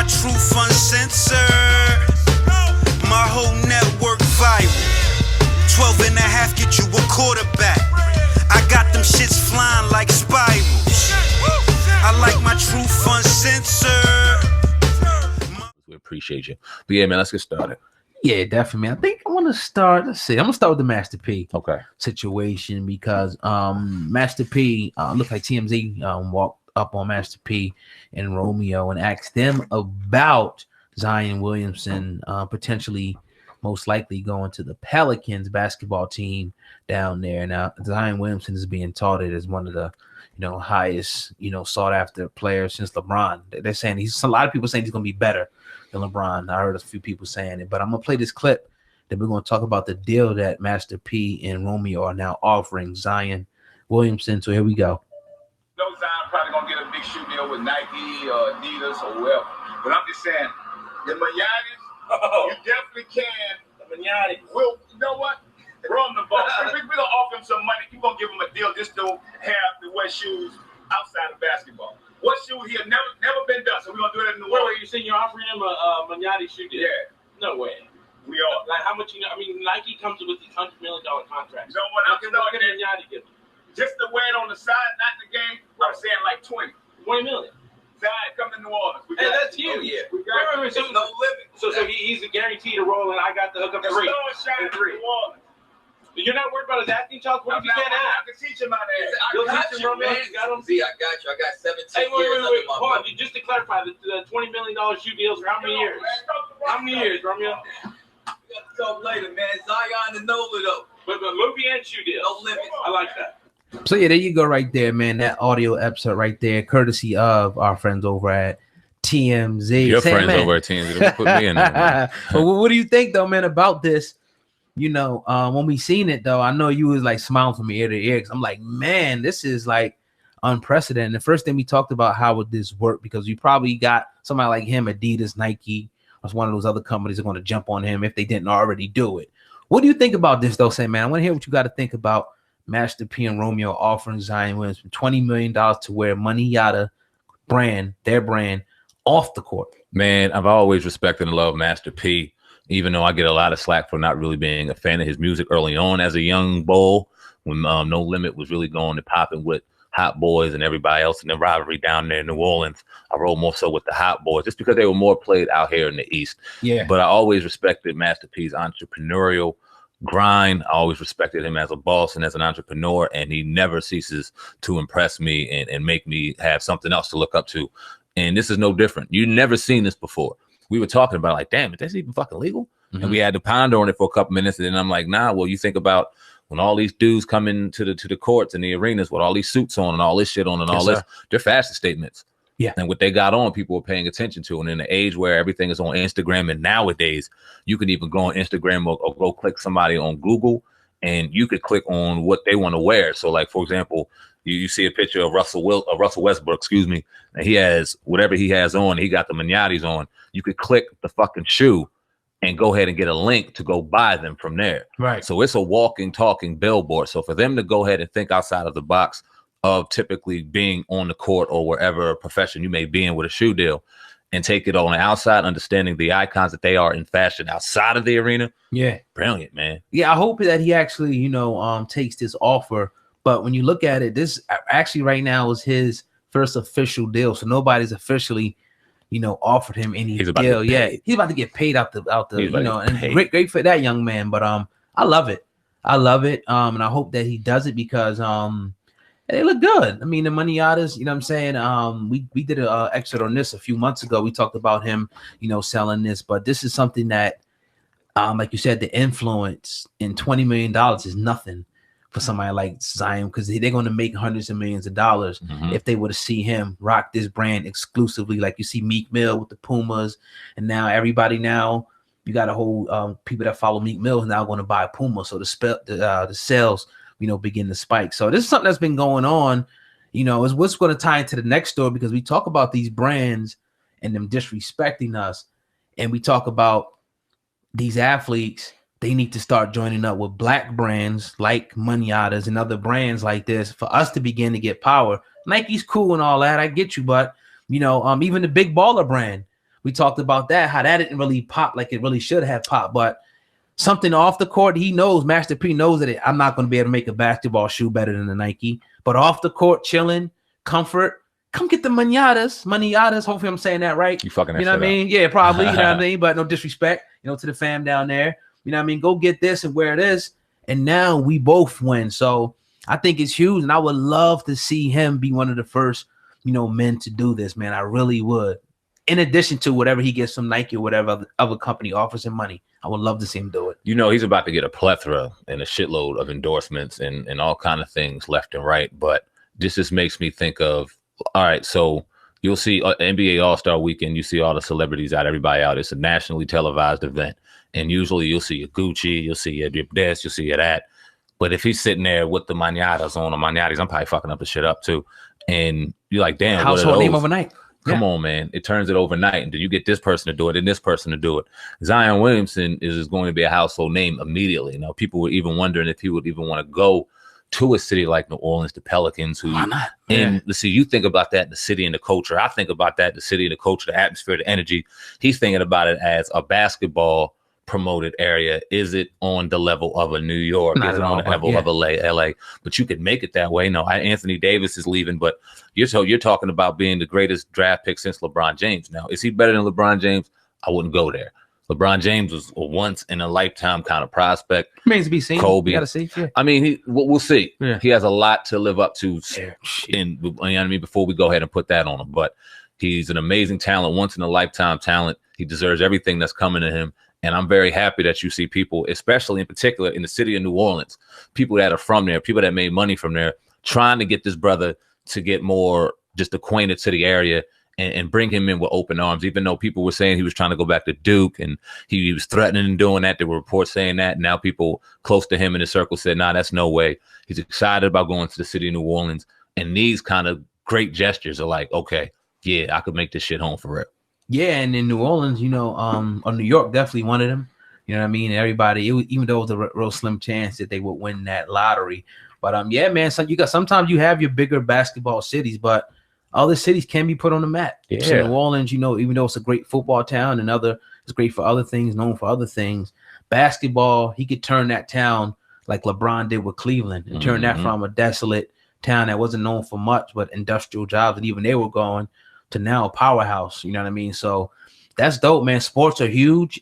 truth uncensored. My whole network viral. 12 and a half get you a quarterback. I got them shits flying like spirals. I like my truth uncensored. We appreciate you. But yeah, man, let's get started. Yeah, definitely. I think I want to start. Let's see. I'm gonna start with the Master P situation because Master P looked like TMZ walked up on Master P and Romeo and asked them about Zion Williamson potentially, most likely going to the Pelicans basketball team down there. Now Zion Williamson is being touted as one of the highest sought after players since LeBron. They're saying a lot of people saying he's gonna be better than LeBron. I heard a few people saying it, but I'm gonna play this clip. Then we're gonna talk about the deal that Master P and Romeo are now offering Zion Williamson. So here we go. No, Zion probably gonna get a big shoe deal with Nike or Adidas or whoever. But I'm just saying, the MoneYattis, you definitely can. The MoneYatti. Well, you know what? Run the ball. We're gonna offer him some money. You're gonna give him a deal just to have the wear shoes outside of basketball. What shoe he had never been done, so we're gonna do it in the world. Wait, you saying you're offering him a MoneYatti shoe deal? Yeah. No way. We are. Like how much? I mean, Nike comes with these $100 million contracts. You know what? I'm talking MoneYatti give him. Just to wear it on the side, not in the game. I'm saying like 20 million. Zion come to New Orleans. Hey, that's huge. Oh, yeah. Wait, There's no limit. So he's a guaranteed to roll, and I got the hook up The free. star shine in New Orleans. You're not worried about his acting, Charles? What if you can't I act? can teach him how to act. You'll teach him, Romeo. You got him? See, I got you. I got 17 Hey, years under wait. my Hold on. belt. Just to clarify, the $20 million shoe deals for how many years? How many years, Romeo? We got to talk later, man. Zion and Nola, though. But Luby and shoe deals. No limit. I like that. So yeah, there you go, right there, man. That audio episode right there, courtesy of our friends over at TMZ. Your friends over at TMZ. Don't put me in there. But what do you think, though, man, about this? When we seen it, though, I know you was like smiling from ear to ear. Cause I'm like, man, this is like unprecedented. The first thing we talked about, how would this work? Because you probably got somebody like him, Adidas, Nike, or one of those other companies are going to jump on him if they didn't already do it. What do you think about this, though? Say, man, I want to hear what you got to think about Master P and Romeo offering Zion Williamson $20 million to wear MoneYatti brand, their brand, off the court. Man, I've always respected and loved Master P, even though I get a lot of slack for not really being a fan of his music early on as a young bull, when No Limit was really going to popping with Hot Boys and everybody else in the rivalry down there in New Orleans. I rolled more so with the Hot Boys just because they were more played out here in the East. Yeah. But I always respected Master P's entrepreneurial grind. I always respected him as a boss and as an entrepreneur, and he never ceases to impress me and make me have something else to look up to. And this is no different. You've never seen this before. We were talking about like, damn, is this even fucking legal? Mm-hmm. And we had to ponder on it for a couple minutes. And then I'm like, nah, well, you think about when all these dudes come into the courts and the arenas with all these suits on and all this shit on and all this, they're fashion statements. Yeah. And what they got on, people were paying attention to. And in the age where everything is on Instagram, and nowadays you can even go on Instagram or go click somebody on Google and you could click on what they want to wear. So like, for example, you see a picture of Russell Westbrook, excuse me, and he has whatever he has on. He got the MoneYattis on. You could click the fucking shoe and go ahead and get a link to go buy them from there. Right. So it's a walking, talking billboard. So for them to go ahead and think outside of the box of typically being on the court or wherever profession you may be in with a shoe deal and take it on the outside, understanding the icons that they are in fashion outside of the arena. Yeah. Brilliant, man. Yeah, I hope that he actually, takes this offer. But when you look at it, this actually right now is his first official deal. So nobody's officially, offered him any deal. Yeah, he's about to get paid out the and great for that young man. But I love it. And I hope that he does it because they look good. I mean, the MoneYattis, what I'm saying? We did an excerpt on this a few months ago. We talked about him, selling this. But this is something that, like you said, the influence in $20 million is nothing for somebody like Zion, because they're going to make hundreds of millions of dollars if they were to see him rock this brand exclusively. Like you see Meek Mill with the Pumas, and now everybody you got a whole people that follow Meek Mill is now going to buy Puma. So the sales, begin to spike. So this is something that's been going on. Is what's going to tie into the next story, because we talk about these brands and them disrespecting us, and we talk about these athletes. They need to start joining up with black brands like MoneYattis and other brands like this for us to begin to get power. Nike's cool and all that, I get you, but even the Big Baller brand, we talked about that, how that didn't really pop like it really should have popped. But something off the court, he knows, Master P knows that I'm not going to be able to make a basketball shoe better than the Nike. But off the court, chilling, comfort, come get the MoneYattis. Hopefully I'm saying that right. You fucking, you know what I mean? Yeah, probably. You know what I mean? But no disrespect, you know, to the fam down there. You know what I mean? Go get this and wear this. And now we both win. So I think it's huge. And I would love to see him be one of the first, you know, men to do this, man. I really would. In addition to whatever he gets from Nike or whatever other company offers him money, I would love to see him do it. You know, he's about to get a plethora and a shitload of endorsements and all kind of things left and right. But this just makes me think of, all right, so you'll see NBA All-Star Weekend. You see all the celebrities out, everybody out. It's a nationally televised event. And usually you'll see a Gucci, you'll see a this, you'll see a that. But if he's sitting there with the MoneYattis on the MoneYattis, I'm probably fucking up the shit up too. And you're like, damn, household name overnight. Come on, man. It turns it overnight. And then you get this person to do it and this person to do it. Zion Williamson is going to be a household name immediately. You know, people were even wondering if he would even want to go to a city like New Orleans, the Pelicans, who, and let's see, you think about that, the city and the culture. I think about that, the city and the culture, the atmosphere, the energy. He's thinking about it as a basketball promoted area. Is it on the level of a New York? Is it on the level of LA? But you could make it that way. No, Anthony Davis is leaving, but you're talking about being the greatest draft pick since LeBron James. Now, is he better than LeBron James? I wouldn't go there. LeBron James was a once in a lifetime kind of prospect. Remains to be seen. Kobe, you gotta see. Yeah. I mean, we'll see. Yeah. He has a lot to live up to. In, you know what I mean, before we go ahead and put that on him, but he's an amazing talent, once in a lifetime talent. He deserves everything that's coming to him. And I'm very happy that you see people, especially in particular in the city of New Orleans, people that are from there, people that made money from there, trying to get this brother to get more just acquainted to the area and bring him in with open arms, even though people were saying he was trying to go back to Duke and he was threatening and doing that. There were reports saying that. Now people close to him in the circle said, nah, that's no way. He's excited about going to the city of New Orleans. And these kind of great gestures are like, okay, yeah, I could make this shit home for real. Yeah, and in New Orleans, you know, or New York definitely wanted him. You know what I mean? Everybody, even though it was a real slim chance that they would win that lottery. But yeah, man, so sometimes you have your bigger basketball cities, but other cities can be put on the map. Yeah. So New Orleans, you know, even though it's a great football town and it's great for other things, known for other things, basketball, he could turn that town like LeBron did with Cleveland and turn that from a desolate town that wasn't known for much, but industrial jobs, and even they were going to now a powerhouse. You know what I mean? So that's dope, man. Sports are huge.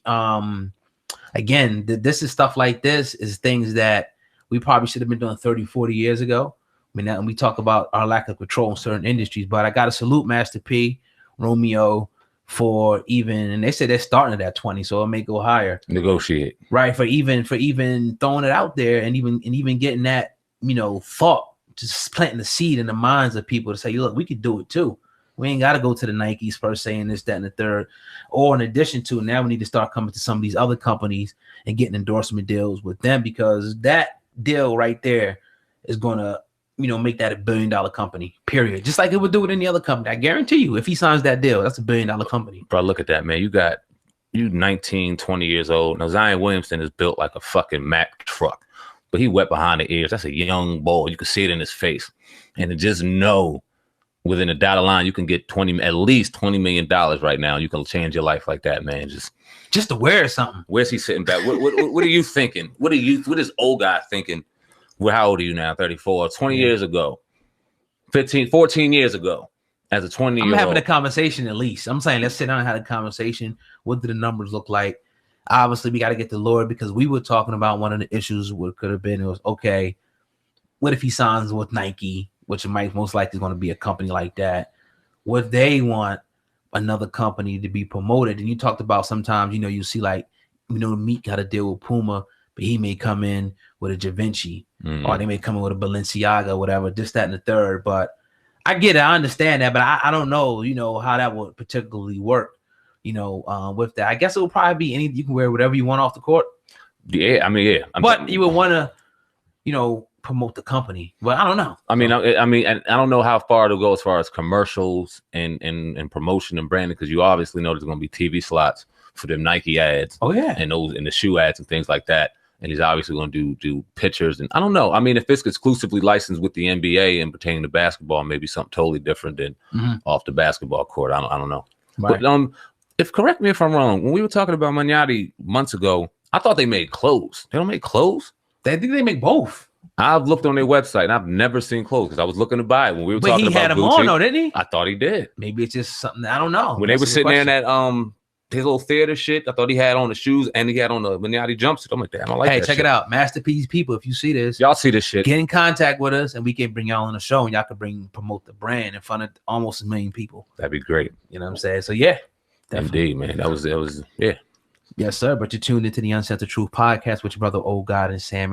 Again, this is stuff like this is things that we probably should have been doing 30, 40 years ago. I mean, we talk about our lack of control in certain industries, but I got to salute Master P, Romeo, for even, and they said they're starting at 20, so it may go higher. Negotiate. Right. For even throwing it out there and even getting that, you know, thought, just planting the seed in the minds of people to say, look, we could do it too. We ain't got to go to the Nikes per se and this, that, and the third. Or in addition to, now we need to start coming to some of these other companies and getting endorsement deals with them, because that deal right there is going to, you know, make that $1 billion company, period. Just like it would do with any other company. I guarantee you, if he signs that deal, that's $1 billion company. Bro, look at that, man. You 19, 20 years old. Now, Zion Williamson is built like a fucking Mack truck, but he wet behind the ears. That's a young boy. You can see it in his face. And to just know within a dotted line, you can get at least $20 million right now. You can change your life like that, man. Just to wear something. Where's he sitting back? What are you thinking? What is old guy thinking? Well, how old are you now? 34. 20 years ago, 14 years ago, as a 20-year-old. I'm having a conversation at least. I'm saying let's sit down and have a conversation. What do the numbers look like? Obviously, we got to get the Lord, because we were talking about one of the issues. What could have been, it was, okay, what if he signs with Nike, which might most likely is going to be a company like that? Would they want another company to be promoted? And you talked about sometimes, you know, you see like, you know, Meek got to deal with Puma, but he may come in with a Givenchy, or they may come in with a Balenciaga, whatever, this, that, and the third. But I get it. I understand that, but I don't know, you know, how that would particularly work, you know, with that. I guess it will probably be you can wear whatever you want off the court. Yeah, I mean, yeah. But you would want to, you know, promote the company. Well, I don't know. I mean, I don't know how far to go as far as commercials and promotion and branding, because you obviously know there's going to be TV slots for them Nike ads. Oh yeah, and the shoe ads and things like that. And he's obviously going to do pictures, and I don't know. I mean, if it's exclusively licensed with the NBA and pertaining to basketball, maybe something totally different than off the basketball court. I don't know. Right. But correct me if I'm wrong. When we were talking about MoneYatti months ago, I thought they made clothes. They don't make clothes. I think they make both. I've looked on their website and I've never seen clothes because I was looking to buy it when we were talking about. But he had them Gucci. on, though, didn't he? I thought he did. Maybe it's just something I don't know. When they were sitting there in that his little theater shit, I thought he had on the shoes and he had on the MoneYatti jumpsuit. I'm like, damn, I like that. Hey, check it out, Masterpiece people. If you see this, y'all see this shit, get in contact with us and we can bring y'all on the show and y'all can promote the brand in front of almost 1 million people. That'd be great. You know what I'm saying? So yeah, definitely. Indeed, man. That was yeah. Yes, sir. But you're tuned into the Uncensored Truth podcast with your brother, Old God, and Sam.